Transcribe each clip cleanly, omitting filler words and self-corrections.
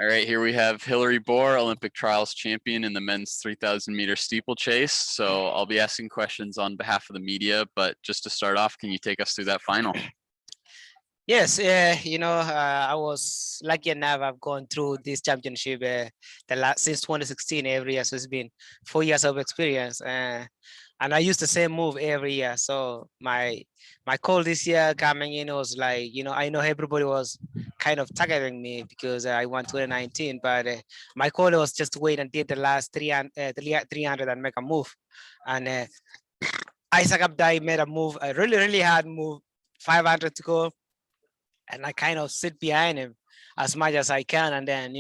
All right, here we have Hilary Bor, Olympic trials champion in the men's 3000 m steeplechase. So I'll be asking questions on behalf of the media, but just to start off, can you take us through that final? Yes, I was lucky enough. I've gone through this championship since 2016 every year. So it's been 4 years of experience, and I use the same move every year. So my call this year coming in was like, I know everybody was kind of targeting me because I won 2019, but my call was just to wait until the last 300 and make a move. And Isaac Abdai made a move, a really, really hard move, 500 to go. And I kind of sit behind him as much as I can, and then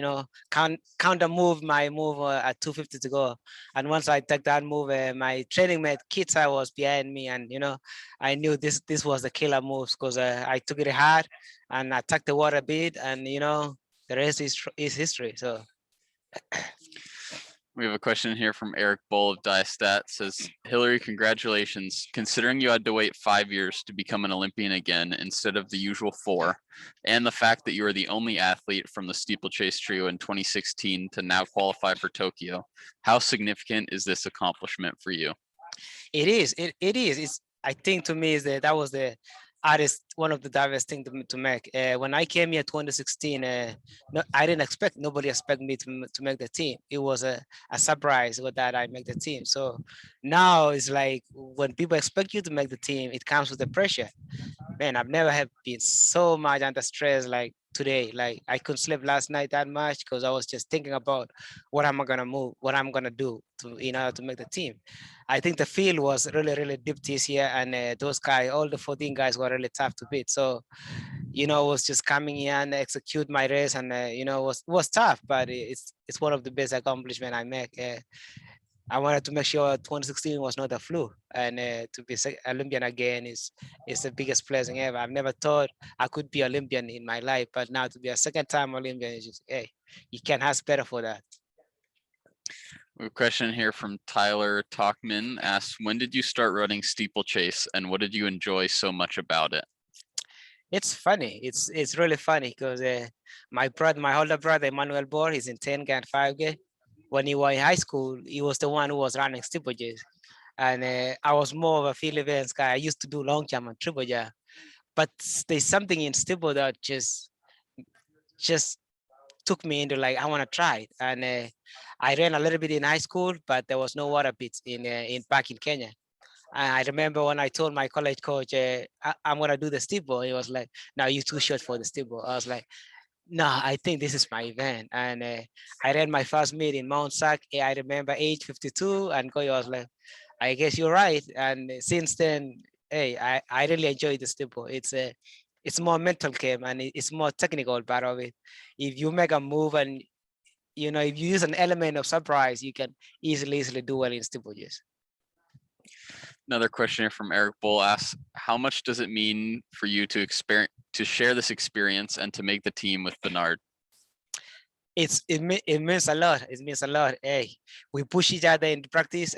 counter move my move at 250 to go. And once I took that move, my training mate Kita was behind me, and I knew this was the killer moves because I took it hard and I tucked the water a bit, and the rest is history. So. We have a question here from Eric Bull of Diestat. Says, Hilary, congratulations. Considering you had to wait 5 years to become an Olympian again instead of the usual 4, and the fact that you are the only athlete from the steeplechase trio in 2016 to now qualify for Tokyo, how significant is this accomplishment for you? It is. It is. I think to me is that was the one of the toughest thing to make. When I came here 2016, no, I didn't expect, nobody expect me to make the team. It was a surprise with that I make the team. So now it's like when people expect you to make the team, it comes with the pressure. Man, I've never have been so much under stress like today. Like I couldn't sleep last night that much because I was just thinking about what am I gonna move, what I'm gonna do to make the team. I think the field was really, really deep this year, and those guys, all the 14 guys were really tough to beat. So, was just coming here and execute my race, and was tough, but it's one of the best accomplishments I make. I wanted to make sure 2016 was not a fluke, and to be Olympian again is the biggest blessing ever. I've never thought I could be Olympian in my life, but now to be a second time Olympian is just, hey, you can't ask better for that. We have a question here from Tyler Talkman. Asks, when did you start running steeplechase, and what did you enjoy so much about it? It's funny. It's really funny because my older brother Emmanuel Bor, he's in 10K and 5K. When he was in high school, he was the one who was running steeplechase, and I was more of a field events guy. I used to do long jump and triple jump, but there's something in steeple that just took me into like I want to try it. And I ran a little bit in high school, but there was no water pits in back in Kenya. And I remember when I told my college coach, I'm gonna do the steeple. He was like, "No, you're too short for the steeple." I was like, "No, I think this is my event." And I ran my first meet in Mount Sac. I remember age 52, and Koyo was like, "I guess you're right." And since then, hey, I really enjoy the steeple. It's more mental game and it's more technical part of it. If you make a move and if you use an element of surprise, you can easily do well in steeplechases. Another question here from Eric Bull asks, how much does it mean for you to share this experience and to make the team with Bernard? It means a lot. It means a lot. Hey, we push each other in practice.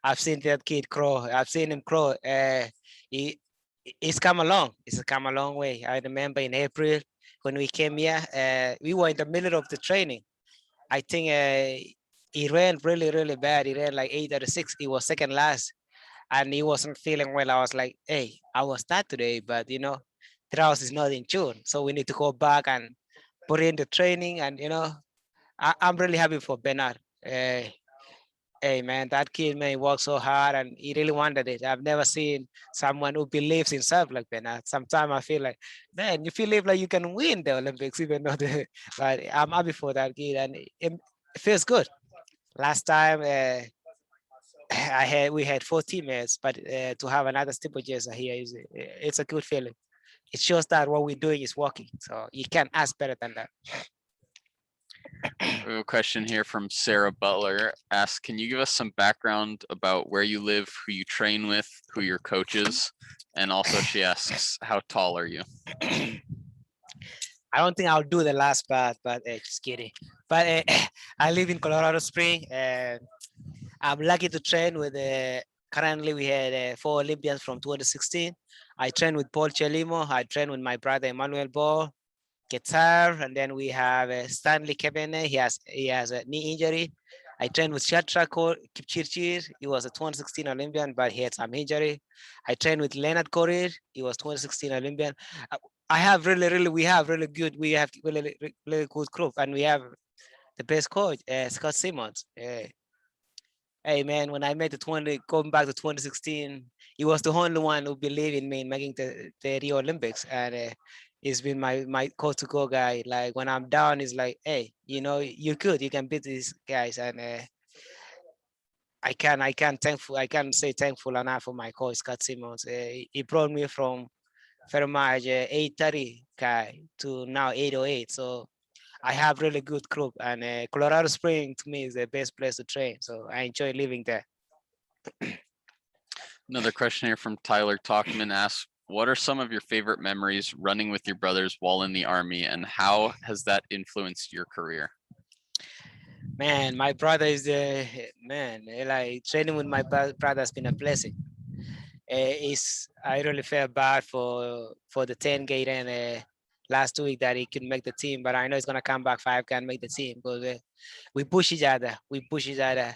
I've seen that kid grow. I've seen him grow. It's come along. It's come a long way. I remember in April when we came here, we were in the middle of the training. I think he ran really, really bad. He ran like 8 out of 6. He was second last, and he wasn't feeling well. I was like, hey, I was start today, but trials is not in June, so we need to go back and put in the training. And I'm really happy for Bernard. Hey man, that kid man worked so hard and he really wanted it. I've never seen someone who believes in himself like Bernard. Sometimes I feel like, man, you feel like you can win the Olympics, even though but I'm happy for that kid, and it feels good. Last time we had 4 teammates, but to have another steeplechaser here it's a good feeling. It shows that what we're doing is working. So you can't ask better than that. We have a question here from Sarah Butler. Asks, can you give us some background about where you live, who you train with, who your coach is? And also she asks, how tall are you? I don't think I'll do the last part, but just kidding. But I live in Colorado Springs, and I'm lucky to train with, currently we had 4 Olympians from 2016. I train with Paul Chelimo. I train with my brother Emmanuel Bor. guitar, and then we have Stanley Kebene. He has a knee injury. I trained with Shatra Kipchirchir. He was a 2016 Olympian, but he had some injury. I trained with Leonard Korir. He was 2016 Olympian. I have we have really good group, and we have the best coach, Scott Simmons. Hey man, when I made going back to 2016, he was the only one who believed in me in making the Rio Olympics, and he's been my go to go guy. Like when I'm down, he's like, hey, you're good, you can beat these guys, and I can't say thankful enough for my coach Scott Simmons. He brought me from very much 830 guy to now 808. So I have really good group, and Colorado Springs to me is the best place to train. So I enjoy living there. Another question here from Tyler Talkman asks, what are some of your favorite memories running with your brothers while in the Army, and how has that influenced your career? Man, my brother is the man. Like training with my brother has been a blessing. I really felt bad for the 10 gate and last week that he couldn't make the team, but I know he's gonna come back 5 can make the team because we push each other. We push each other.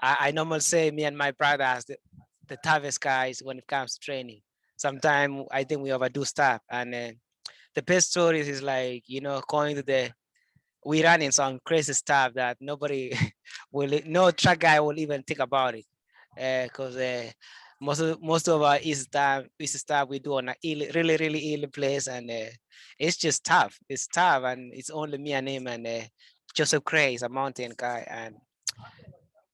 I normally say me and my brother as the toughest guys when it comes to training. Sometimes I think we overdo stuff, and the best stories is like going to we running some crazy stuff that nobody no track guy will even think about it, because most of our easy stuff we do on a really ill place, and it's just tough. It's tough, and it's only me and him, and Joseph Cray is a mountain guy, and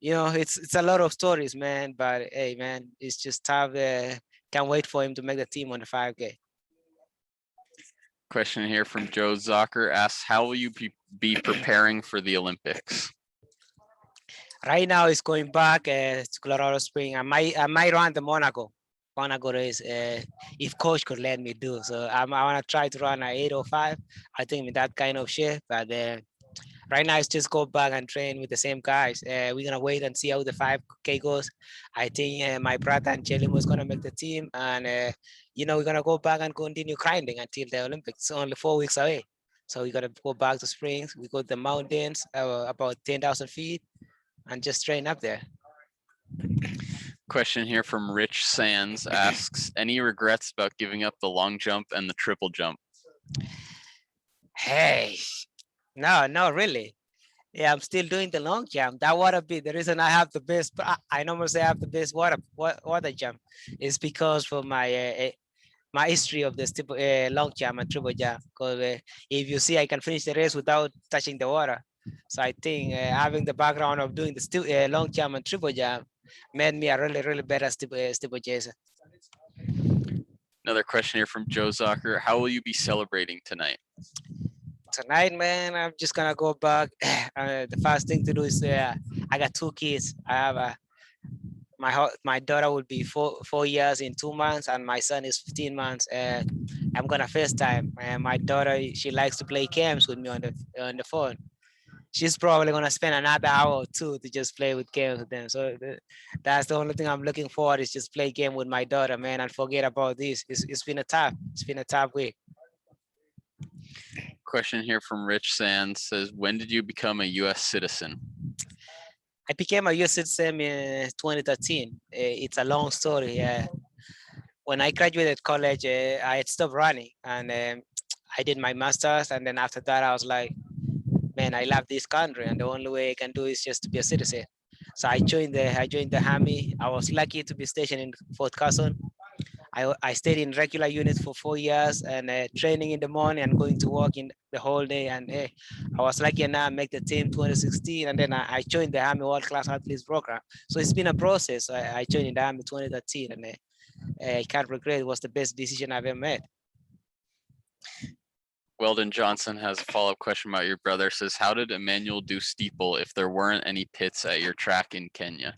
it's a lot of stories, man. But hey, man, it's just tough. Can't wait for him to make the team on the 5K. Question here from Joe Zocker asks, how will you be preparing for the Olympics? Right now, it's going back to Colorado Springs. I might run the Monaco race if coach could let me do. So I want to try to run at 8:05. I think with that kind of shape, but right now it's just go back and train with the same guys. We're gonna wait and see how the 5K goes. I think my brother and Chelim was gonna make the team, and we're gonna go back and continue grinding until the Olympics. It's only 4 weeks away, so we gotta go back to Springs. We go to the mountains, about 10,000 feet, and just train up there. Question here from Rich Sands asks, any regrets about giving up the long jump and the triple jump? Hey, no, not really. Yeah, I'm still doing the long jump. That water beat. The reason I have the best, I normally say I have the best water jump, is because for my history of the long jump and triple jump. Because if you see, I can finish the race without touching the water. So I think having the background of doing the long jump and triple jump made me a really better steeplechaser. Another question here from Joe Zocker. How will you be celebrating tonight? Tonight, man, I'm just gonna go back. The first thing to do is I got 2 kids. I have my daughter will be 4 years in 2 months, and my son is 15 months. I'm gonna FaceTime. And my daughter, she likes to play games with me on the phone. She's probably gonna spend another hour or 2 to just play with games with them. So that's the only thing I'm looking forward is just play game with my daughter, man, and forget about this. It's been a tough week. Question here from Rich Sands says, when did you become a U.S. citizen? I became a U.S. citizen in 2013. It's a long story. When I graduated college, I had stopped running, and I did my master's. And then after that, I was like, man, I love this country, and the only way I can do is just to be a citizen. So I joined the Army. I was lucky to be stationed in Fort Carson. I stayed in regular units for 4 years, and training in the morning and going to work in the whole day. And I was lucky enough to make the team 2016, and then I joined the Army World Class Athletes Program. So it's been a process. I joined in the Army 2013, and I can't regret. It was the best decision I've ever made. Weldon Johnson has a follow-up question about your brother. Says, how did Emmanuel do steeple if there weren't any pits at your track in Kenya?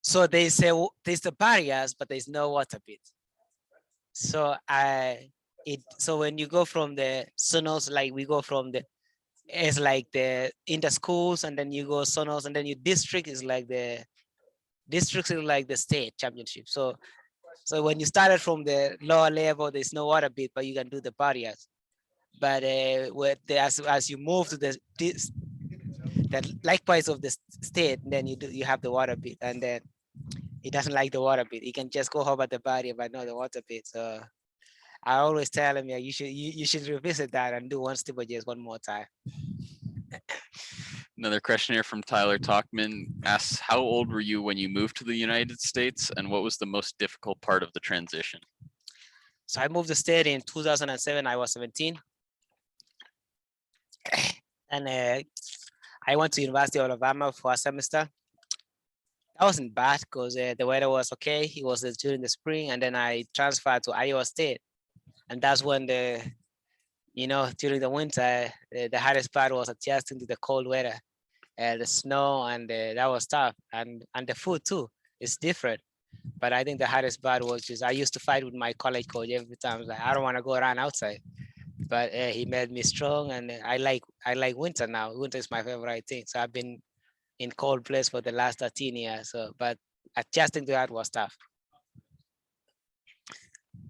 So they say there's the barriers, but there's no water pit. So so when you go from the zonos, like we go from it's like the inter schools, and then you go zonos, and then your district is like the state championship. So when you started from the lower level, there's no water pit, but you can do the barriers. But as you move to the likewise of the state, then you have the water bit, and then he doesn't like the water bit. He can just go home at the body, but not the water bit. So I always tell him, yeah, you should revisit that and do one steeplechase one more time. Another question here from Tyler Talkman asks, how old were you when you moved to the United States, and what was the most difficult part of the transition? So I moved to state in 2007. I was 17. And I went to University of Alabama for a semester. That wasn't bad because the weather was okay. It was during the spring, and then I transferred to Iowa State, and that's when during the winter, the hardest part was adjusting to the cold weather, the snow, and that was tough, and the food too is different. But I think the hardest part was just I used to fight with my college coach every time. Like, I don't want to go around outside, but he made me strong, and I like winter now. Winter is my favorite thing. So I've been in cold place for the last 13 years. So, but adjusting to that was tough.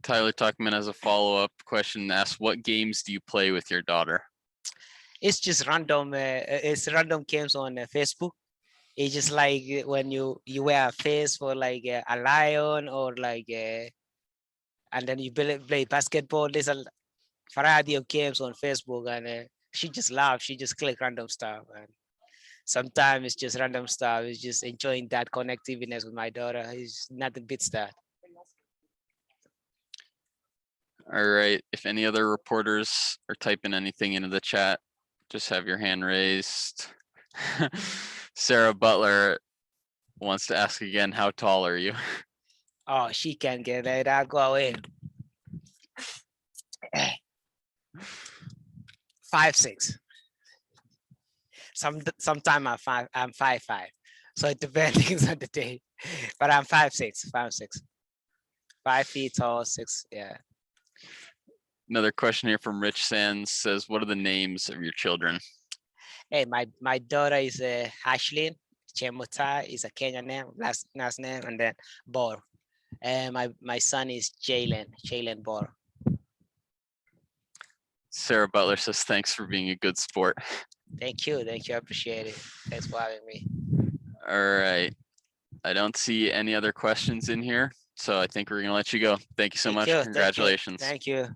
Tyler Tuckman has a follow-up question, asks, what games do you play with your daughter? It's just random. It's random games on Facebook. It's just like when you wear a face for like a lion or like and then you play basketball. There's a variety of games on Facebook, and she just laughs. She just click random stuff, and sometimes it's just random stuff. It's just enjoying that connectiveness with my daughter. It's nothing beats that. All right, if any other reporters are typing anything into the chat, just have your hand raised. Sarah Butler wants to ask again, how tall are you? Oh, she can get it. I'll go away. 5'6". Sometime I'm 5'5". So it depends on the day. But I'm 5'6", 5'6". 5 feet tall, 6, yeah. Another question here from Rich Sands says, what are the names of your children? Hey, my daughter is Ashlyn Chemutai, is a Kenyan name, last name, and then Bor. And my son is Jalen Bor. Sarah Butler says, thanks for being a good sport. Thank you, I appreciate it. Thanks for having me. All right, I don't see any other questions in here, so I think we're gonna let you go. Thank you so much. Congratulations. Thank you.